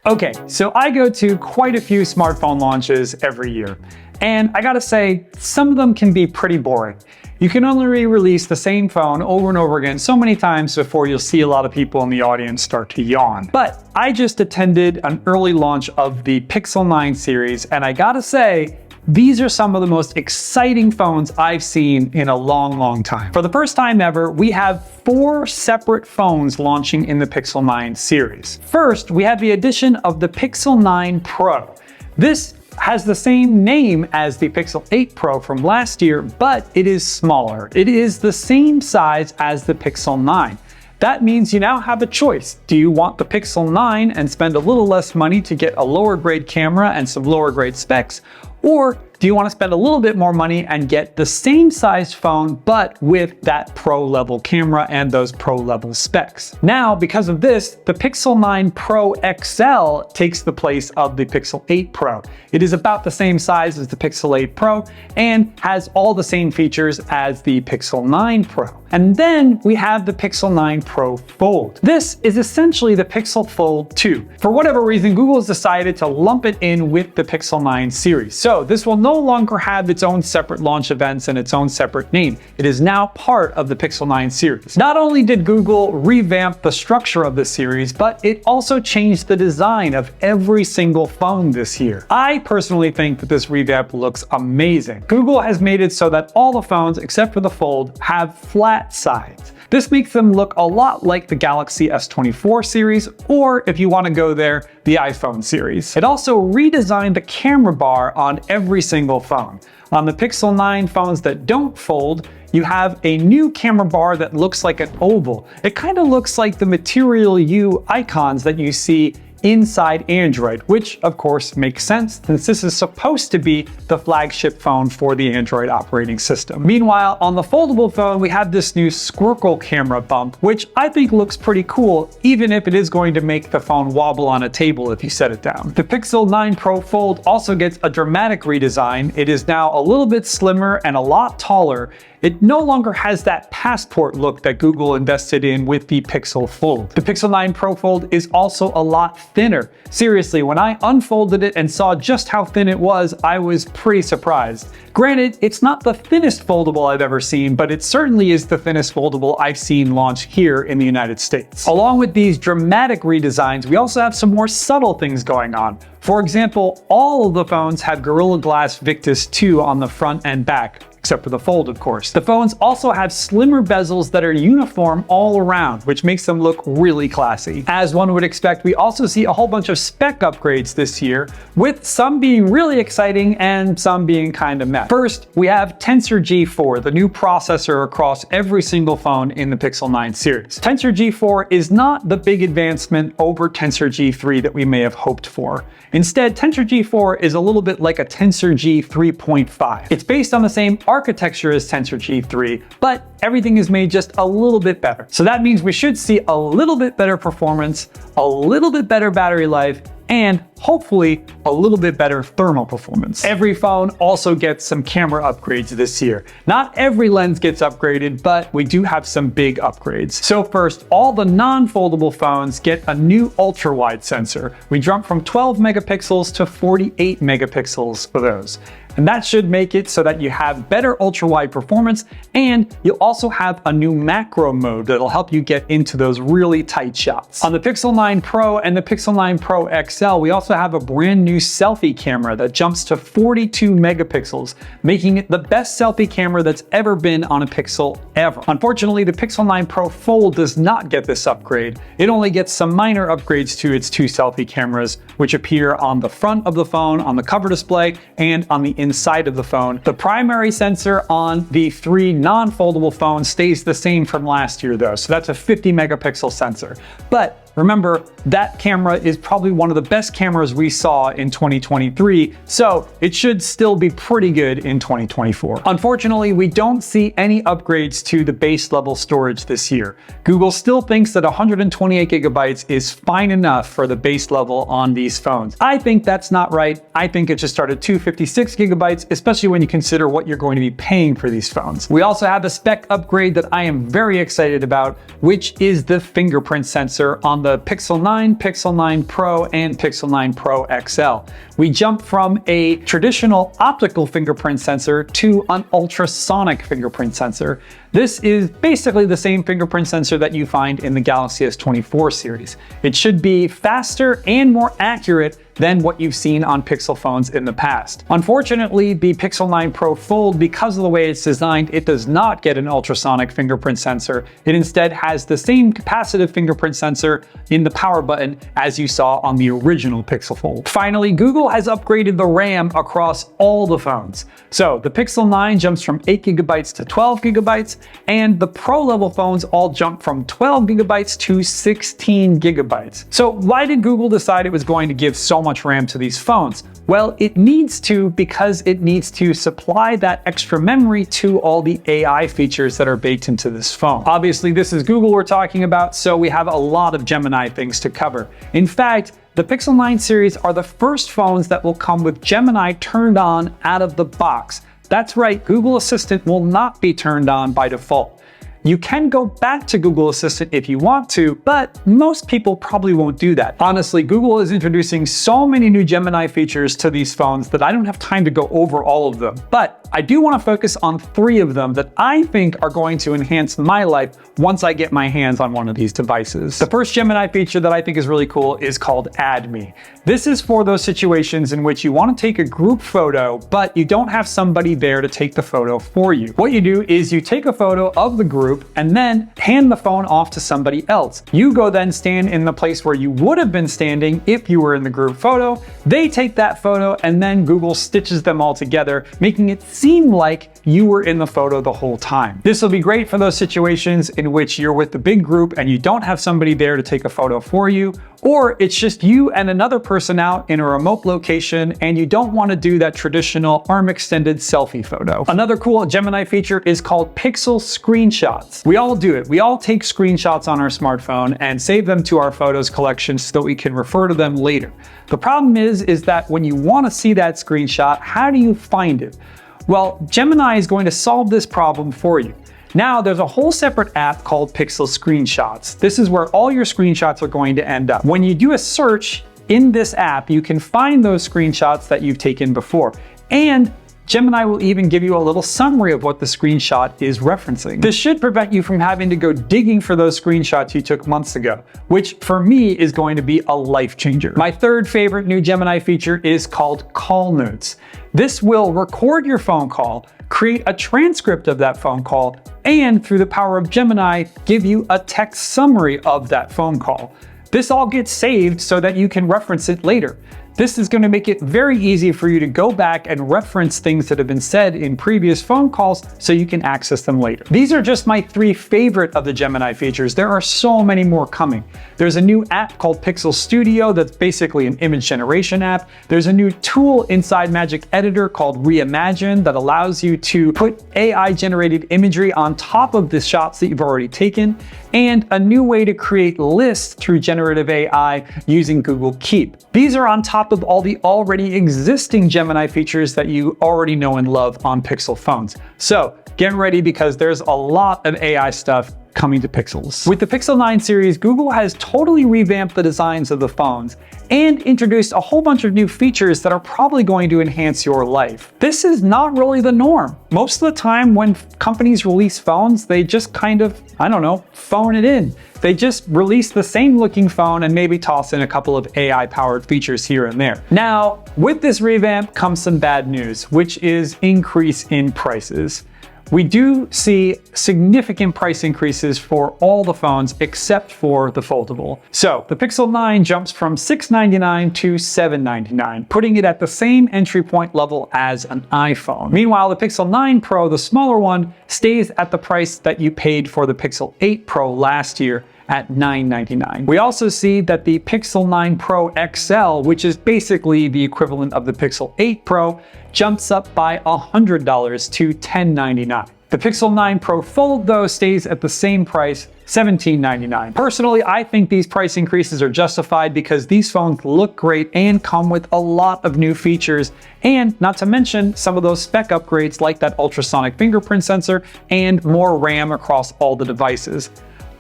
Okay, so I go to quite a few smartphone launches every year, and I gotta say, some of them can be pretty boring. You can only re-release the same phone over and over again so many times before you'll see a lot of people in the audience start to yawn. But I just attended an early launch of the Pixel 9 series, and I gotta say, these are some of the most exciting phones I've seen in a long time. For the first time ever, we have 4 separate phones launching in the Pixel 9 series. First, we have the addition of the Pixel 9 Pro. This has the same name as the Pixel 8 Pro from last year, but it is smaller. It is the same size as the Pixel 9. That means you now have a choice. Do you want the Pixel 9 and spend a little less money to get a lower grade camera and some lower grade specs? Or do you want to spend a little bit more money and get the same sized phone, but with that pro level camera and those pro level specs? Now, because of this, the Pixel 9 Pro XL takes the place of the Pixel 8 Pro. It is about the same size as the Pixel 8 Pro and has all the same features as the Pixel 9 Pro. And then we have the Pixel 9 Pro Fold. This is essentially the Pixel Fold 2. For whatever reason, Google has decided to lump it in with the Pixel 9 series. So this will no longer have its own separate launch events and its own separate name. It is now part of the Pixel 9 series. Not only did Google revamp the structure of the series, but it also changed the design of every single phone this year. I personally think that this revamp looks amazing. Google has made it so that all the phones, except for the Fold, have flat sides. This makes them look a lot like the Galaxy S24 series, or if you want to go there, the iPhone series. It also redesigned the camera bar on every single phone. On the Pixel 9 phones that don't fold, you have a new camera bar that looks like an oval. It kind of looks like the Material U icons that you see inside Android, which of course makes sense since this is supposed to be the flagship phone for the Android operating system. Meanwhile, on the foldable phone, we have this new squircle camera bump, which I think looks pretty cool, even if it is going to make the phone wobble on a table if you set it down. The Pixel 9 Pro Fold also gets a dramatic redesign. It is now a little bit slimmer and a lot taller. It no longer has that passport look that Google invested in with the Pixel Fold. The Pixel 9 Pro Fold is also a lot thinner. Seriously, when I unfolded it and saw just how thin it was, I was pretty surprised. Granted, it's not the thinnest foldable I've ever seen, but it certainly is the thinnest foldable I've seen launch here in the United States. Along with these dramatic redesigns, we also have some more subtle things going on. For example, all of the phones have Gorilla Glass Victus 2 on the front and back, except for the Fold, of course. The phones also have slimmer bezels that are uniform all around, which makes them look really classy. As one would expect, we also see a whole bunch of spec upgrades this year, with some being really exciting and some being kind of meh. First, we have Tensor G4, the new processor across every single phone in the Pixel 9 series. Tensor G4 is not the big advancement over Tensor G3 that we may have hoped for. Instead, Tensor G4 is a little bit like a Tensor G 3.5. It's based on the same architecture as Tensor G3, but everything is made just a little bit better. So that means we should see a little bit better performance, a little bit better battery life, and hopefully a little bit better thermal performance. Every phone also gets some camera upgrades this year. Not every lens gets upgraded, but we do have some big upgrades. So first, all the non-foldable phones get a new ultra-wide sensor. We jump from 12 megapixels to 48 megapixels for those. And that should make it so that you have better ultra-wide performance, and you'll also have a new macro mode that'll help you get into those really tight shots. On the Pixel 9 Pro and the Pixel 9 Pro XL, we also have a brand new selfie camera that jumps to 42 megapixels, making it the best selfie camera that's ever been on a Pixel ever. Unfortunately, the Pixel 9 Pro Fold does not get this upgrade. It only gets some minor upgrades to its 2 selfie cameras, which appear on the front of the phone, on the cover display, and on the inside of the phone. The primary sensor on the 3 non-foldable phones stays the same from last year though, so that's a 50 megapixel sensor. But remember, that camera is probably one of the best cameras we saw in 2023, so it should still be pretty good in 2024. Unfortunately, we don't see any upgrades to the base level storage this year. Google still thinks that 128 gigabytes is fine enough for the base level on these phones. I think that's not right. I think it should start at 256 gigabytes, especially when you consider what you're going to be paying for these phones. We also have a spec upgrade that I am very excited about, which is the fingerprint sensor on the Pixel 9, Pixel 9 Pro, and Pixel 9 Pro XL. We jumped from a traditional optical fingerprint sensor to an ultrasonic fingerprint sensor. This is basically the same fingerprint sensor that you find in the Galaxy S24 series. It should be faster and more accurate than what you've seen on Pixel phones in the past. Unfortunately, the Pixel 9 Pro Fold, because of the way it's designed, it does not get an ultrasonic fingerprint sensor. It instead has the same capacitive fingerprint sensor in the power button as you saw on the original Pixel Fold. Finally, Google has upgraded the RAM across all the phones. So the Pixel 9 jumps from 8 GB to 12 GB, and the Pro level phones all jump from 12 GB to 16 GB. So why did Google decide it was going to give so much RAM to these phones? Well, it needs to, because it needs to supply that extra memory to all the AI features that are baked into this phone. Obviously, this is Google we're talking about, so we have a lot of Gemini things to cover. In fact, the Pixel 9 series are the first phones that will come with Gemini turned on out of the box. That's right, Google Assistant will not be turned on by default. You can go back to Google Assistant if you want to, but most people probably won't do that. Honestly, Google is introducing so many new Gemini features to these phones that I don't have time to go over all of them. But I do want to focus on 3 of them that I think are going to enhance my life once I get my hands on one of these devices. The first Gemini feature that I think is really cool is called Add Me. This is for those situations in which you want to take a group photo, but you don't have somebody there to take the photo for you. What you do is you take a photo of the group and then hand the phone off to somebody else. You go then stand in the place where you would have been standing if you were in the group photo. They take that photo and then Google stitches them all together, making it seem like you were in the photo the whole time. This will be great for those situations in which you're with the big group and you don't have somebody there to take a photo for you, or it's just you and another person out in a remote location and you don't want to do that traditional arm extended selfie photo. Another cool Gemini feature is called Pixel Screenshots. We all do it. We all take screenshots on our smartphone and save them to our photos collection so that we can refer to them later. The problem is that when you want to see that screenshot, how do you find it? Well, Gemini is going to solve this problem for you. Now, there's a whole separate app called Pixel Screenshots. This is where all your screenshots are going to end up. When you do a search in this app, you can find those screenshots that you've taken before. And Gemini will even give you a little summary of what the screenshot is referencing. This should prevent you from having to go digging for those screenshots you took months ago, which for me is going to be a life changer. My third favorite new Gemini feature is called Call Notes. This will record your phone call, create a transcript of that phone call, and through the power of Gemini, give you a text summary of that phone call. This all gets saved so that you can reference it later. This is going to make it very easy for you to go back and reference things that have been said in previous phone calls so you can access them later. These are just my 3 favorite of the Gemini features. There are so many more coming. There's a new app called Pixel Studio that's basically an image generation app. There's a new tool inside Magic Editor called Reimagine that allows you to put AI-generated imagery on top of the shots that you've already taken, and a new way to create lists through generative AI using Google Keep. These are on top of all the already existing Gemini features that you already know and love on Pixel phones. So get ready, because there's a lot of AI stuff coming to Pixels. With the Pixel 9 series, Google has totally revamped the designs of the phones and introduced a whole bunch of new features that are probably going to enhance your life. This is not really the norm. Most of the time when companies release phones, they just kind of, I don't know, phone it in. They just release the same looking phone and maybe toss in a couple of AI-powered features here and there. Now, with this revamp comes some bad news, which is increase in prices. We do see significant price increases for all the phones except for the foldable. So the Pixel 9 jumps from $699 to $799, putting it at the same entry point level as an iPhone. Meanwhile, the Pixel 9 Pro, the smaller one, stays at the price that you paid for the Pixel 8 Pro last year at $999. We also see that the Pixel 9 Pro XL, which is basically the equivalent of the Pixel 8 Pro, jumps up by $100 to $1099. The Pixel 9 Pro Fold, though, stays at the same price, $1799. Personally, I think these price increases are justified because these phones look great and come with a lot of new features, and not to mention some of those spec upgrades like that ultrasonic fingerprint sensor and more RAM across all the devices.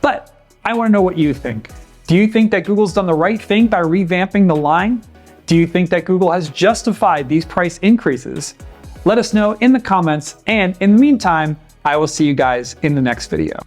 But I want to know what you think. Do you think that Google's done the right thing by revamping the line? Do you think that Google has justified these price increases? Let us know in the comments, and in the meantime, I will see you guys in the next video.